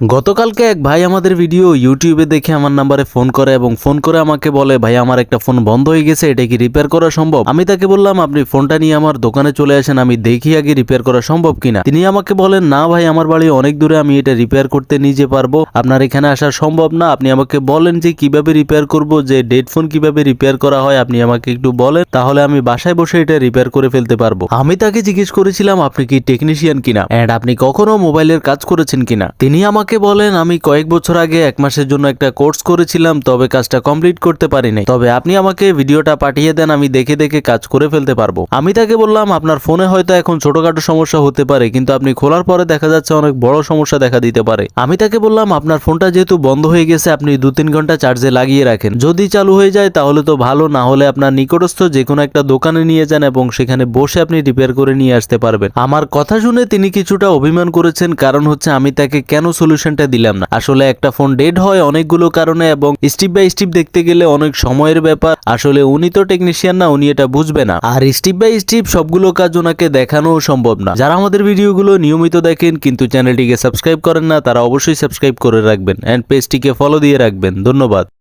গতকালকে এক ভাই আমাদের ভিডিও ইউটিউবে দেখে আমার নাম্বারে ফোন করে এবং ফোন করে আমাকে বলে, ভাই আমার একটা ফোন বন্ধ হয়ে গেছে, এটা কি রিপেয়ার করা সম্ভব? আমি তাকে বললাম, আপনি ফোনটা নিয়ে আমার দোকানে চলে আসেন, আমি দেখি আগে রিপেয়ার করা সম্ভব কিনা। তিনি আমাকে বলেন, না ভাই আমার বাড়ি অনেক দূরে, আমি এটা রিপেয়ার করতে নিজে পারবো, আপনার এখানে আসা সম্ভব না। আপনি আমাকে বলেন যে কিভাবে রিপেয়ার করব, যে ডেড ফোন কিভাবে রিপেয়ার করা হয় আপনি আমাকে একটু বলেন, তাহলে আমি বাসায় বসে এটা রিপেয়ার করে ফেলতে পারবো। আমি তাকে জিজ্ঞেস করেছিলাম, আপনি কি টেকনিশিয়ান কিনা এন্ড আপনি কখনো মোবাইলের কাজ করেছেন কিনা। তিনি আমাকে বলেন, আমি কয়েক বছর আগে 1 মাসের জন্য একটা কোর্স করেছিলাম, তবে কাজটা কমপ্লিট করতে পারিনি। তবে আপনি আমাকে ভিডিওটা পাঠিয়ে দেন, আমি দেখে দেখে কাজ করে ফেলতে পারবো। আমি তাকে বললাম, আপনার ফোনে হয়তো এখন ছোটখাটো সমস্যা হতে পারে, কিন্তু আপনি খোলার পরে দেখা যাচ্ছে অনেক বড় সমস্যা দেখা দিতে পারে। আমি তাকে বললাম, আপনার ফোনটা যেহেতু বন্ধ হয়ে গেছে, আপনি 2-3 ঘন্টা চার্জে লাগিয়ে রাখেন, যদি চালু হয়ে যায় তাহলে তো ভালো, না হলে আপনার নিকটস্থ যে কোনো একটা দোকানে নিয়ে যান এবং সেখানে বসে আপনি রিপেয়ার করে নিয়ে আসতে পারবেন। আমার কথা শুনে তিনি কিছুটা অভিমান করেছেন, কারণ হচ্ছে আমি তাকে কেন সলিউশনটা দিলাম না। আসলে একটা ফোন ডেড হয় অনেকগুলো কারণে এবং স্টেপ বাই স্টেপ দেখতে গেলে অনেক সময়ের ব্যাপার। আসলে উনি তো টেকনিশিয়ান না, উনি এটা বুঝবে না, আর স্টেপ বাই স্টেপ সবগুলো কাজ ওনাকে দেখানোও সম্ভব না। যারা আমাদের ভিডিওগুলো নিয়মিত দেখেন কিন্তু চ্যানেলটিকে সাবস্ক্রাইব করেন না, তারা অবশ্যই সাবস্ক্রাইব করে রাখবেন এন্ড পেজটিকে ফলো দিয়ে রাখবেন। ধন্যবাদ।